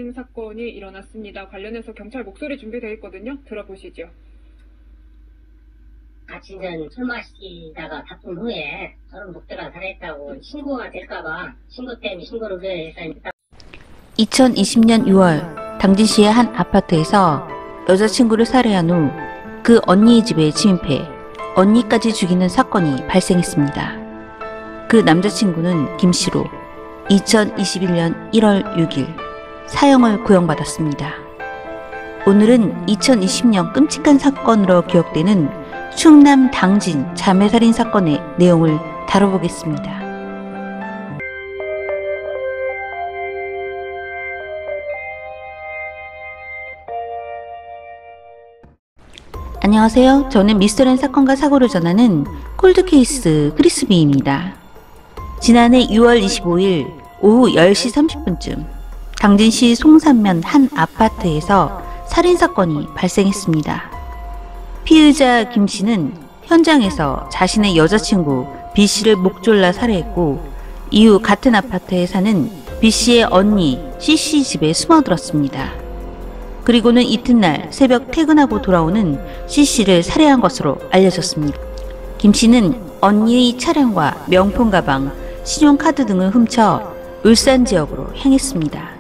살인 사건이 일어났습니다. 관련해서 경찰 목소리 준비되어 있거든요. 들어보시죠. 같이 이제 술 마시다가 다툰 후에 서로 목대가 살해했다고 신고가 될까봐 신고 때문에 신고를 해서 2020년 6월 당진시의 한 아파트에서 여자친구를 살해한 후 그 언니의 집에 침입해 언니까지 죽이는 사건이 발생했습니다. 그 남자친구는 김씨로 2021년 1월 6일 사형을 구형받았습니다. 오늘은 2020년 끔찍한 사건으로 기억되는 충남 당진 자매살인 사건의 내용을 다뤄보겠습니다. 안녕하세요. 저는 미스터리한 사건과 사고를 전하는 콜드케이스 크리스비입니다. 지난해 6월 25일 오후 10시 30분쯤 당진시 송산면 한 아파트에서 살인사건이 발생했습니다. 피의자 김씨는 현장에서 자신의 여자친구 B씨를 목졸라 살해했고 이후 같은 아파트에 사는 B씨의 언니 C씨 집에 숨어들었습니다. 그리고는 이튿날 새벽 퇴근하고 돌아오는 C씨를 살해한 것으로 알려졌습니다. 김씨는 언니의 차량과 명품 가방, 신용카드 등을 훔쳐 울산 지역으로 향했습니다.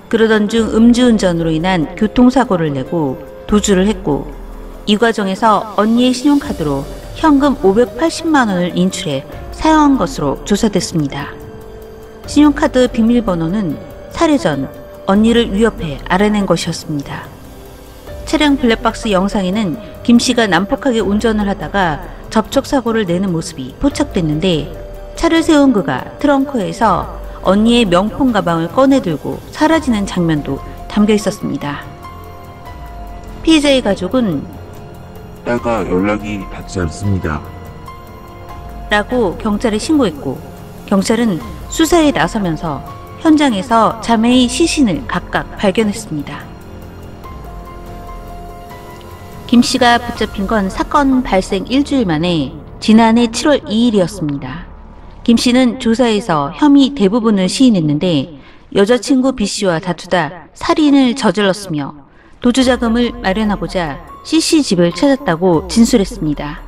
그러던 중 음주운전으로 인한 교통사고를 내고 도주를 했고 이 과정에서 언니의 신용카드로 현금 580만원을 인출해 사용한 것으로 조사됐습니다. 신용카드 비밀번호는 살해 전 언니를 위협해 알아낸 것이었습니다. 차량 블랙박스 영상에는 김씨가 난폭하게 운전을 하다가 접촉사고를 내는 모습이 포착됐는데 차를 세운 그가 트렁크에서 언니의 명품 가방을 꺼내들고 사라지는 장면도 담겨 있었습니다. 피해자의 가족은 딸과 연락이 닿지 않습니다. 라고 경찰에 신고했고 경찰은 수사에 나서면서 현장에서 자매의 시신을 각각 발견했습니다. 김씨가 붙잡힌 건 사건 발생 일주일 만에 지난해 7월 2일이었습니다. 김씨는 조사에서 혐의 대부분을 시인했는데 여자친구 B씨와 다투다 살인을 저질렀으며 도주자금을 마련하고자 C씨 집을 찾았다고 진술했습니다.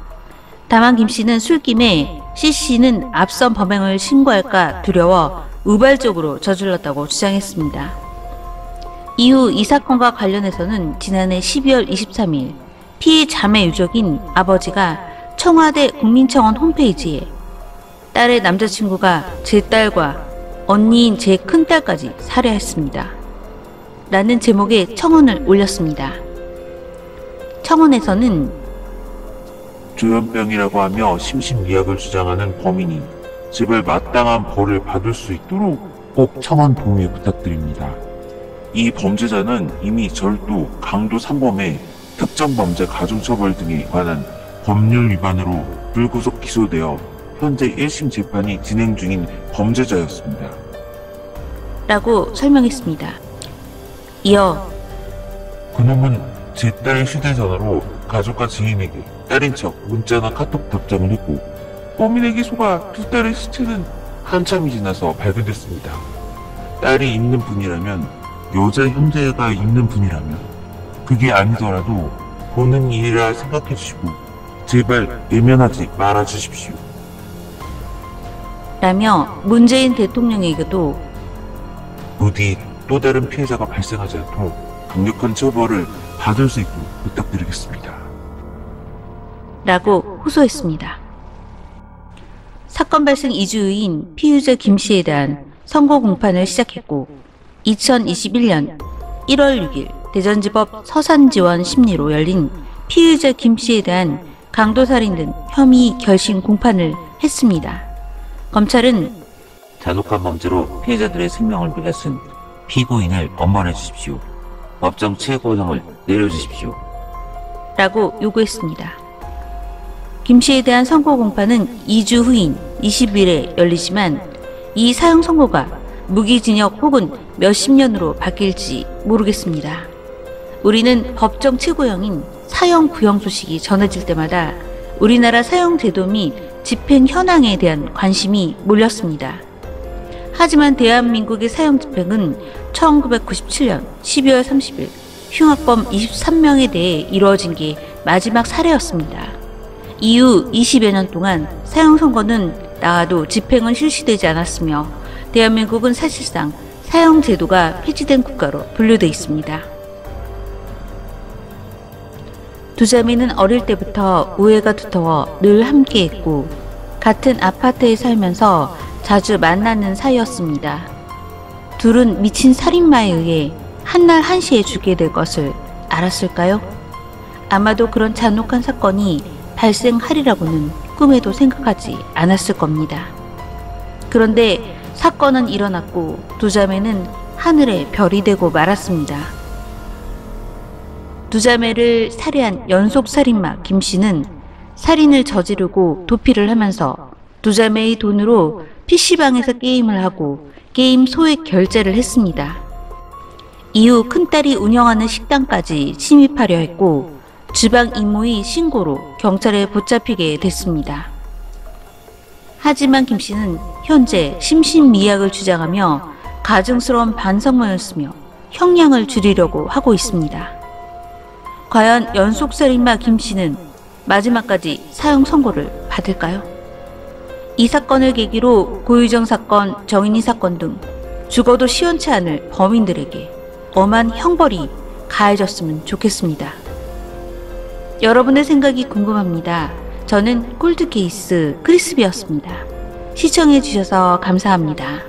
다만 김씨는 술김에 C씨는 앞선 범행을 신고할까 두려워 우발적으로 저질렀다고 주장했습니다. 이후 이 사건과 관련해서는 지난해 12월 23일 피해 자매 유족인 아버지가 청와대 국민청원 홈페이지에 딸의 남자친구가 제 딸과 언니인 제 큰딸까지 살해했습니다. 라는 제목의 청원을 올렸습니다. 청원에서는 조현병이라고 하며 심신미약을 주장하는 범인이 제발 마땅한 벌을 받을 수 있도록 꼭 청원 동의 부탁드립니다. 이 범죄자는 이미 절도, 강도 3범에 특정범죄 가중처벌 등에 관한 법률 위반으로 불구속 기소되어 현재 1심 재판이 진행 중인 범죄자였습니다. 라고 설명했습니다. 이어 그놈은 제 딸의 휴대전화로 가족과 지인에게 딸인 척 문자나 카톡 답장을 했고 범인에게 속아 두 딸의 시체는 한참이 지나서 발견됐습니다. 딸이 있는 분이라면 여자 형제가 있는 분이라면 그게 아니더라도 보는 일이라 생각해 주시고 제발 외면하지 말아 주십시오. 라며 문재인 대통령에게도 부디 또 다른 피해자가 발생하지 않도록 강력한 처벌을 받을 수 있도록 부탁드리겠습니다. 라고 호소했습니다. 사건 발생 2주 후인 피의자 김씨에 대한 선고 공판을 시작했고 2021년 1월 6일 대전지법 서산지원 심리로 열린 피의자 김씨에 대한 강도살인 등 혐의 결심 공판을 했습니다. 검찰은 잔혹한 범죄로 피해자들의 생명을 빼앗은 피고인을 엄벌해 주십시오. 법정 최고형을 내려주십시오. 라고 요구했습니다. 김씨에 대한 선고 공판은 2주 후인 20일에 열리지만 이 사형 선고가 무기징역 혹은 몇십 년으로 바뀔지 모르겠습니다. 우리는 법정 최고형인 사형 구형 소식이 전해질 때마다 우리나라 사형 제도 및 집행 현황에 대한 관심이 몰렸습니다. 하지만 대한민국의 사형 집행은 1997년 12월 30일 흉악범 23명에 대해 이루어진 게 마지막 사례였습니다. 이후 20여 년 동안 사형 선고는 나와도 집행은 실시되지 않았으며 대한민국은 사실상 사형 제도가 폐지된 국가로 분류돼 있습니다. 두 자매는 어릴 때부터 우애가 두터워 늘 함께했고 같은 아파트에 살면서 자주 만나는 사이였습니다. 둘은 미친 살인마에 의해 한날 한시에 죽게 될 것을 알았을까요? 아마도 그런 잔혹한 사건이 발생하리라고는 꿈에도 생각하지 않았을 겁니다. 그런데 사건은 일어났고 두 자매는 하늘의 별이 되고 말았습니다. 두 자매를 살해한 연속살인마 김씨는 살인을 저지르고 도피를 하면서 두 자매의 돈으로 PC방에서 게임을 하고 게임 소액 결제를 했습니다. 이후 큰딸이 운영하는 식당까지 침입하려 했고 주방 이모의 신고로 경찰에 붙잡히게 됐습니다. 하지만 김씨는 현재 심신미약을 주장하며 가증스러운 반성문을 쓰며 형량을 줄이려고 하고 있습니다. 과연 연속살인마 김씨는 마지막까지 사형 선고를 받을까요? 이 사건을 계기로 고유정 사건, 정인이 사건 등 죽어도 시원치 않을 범인들에게 엄한 형벌이 가해졌으면 좋겠습니다. 여러분의 생각이 궁금합니다. 저는 콜드케이스 크리스비였습니다. 시청해주셔서 감사합니다.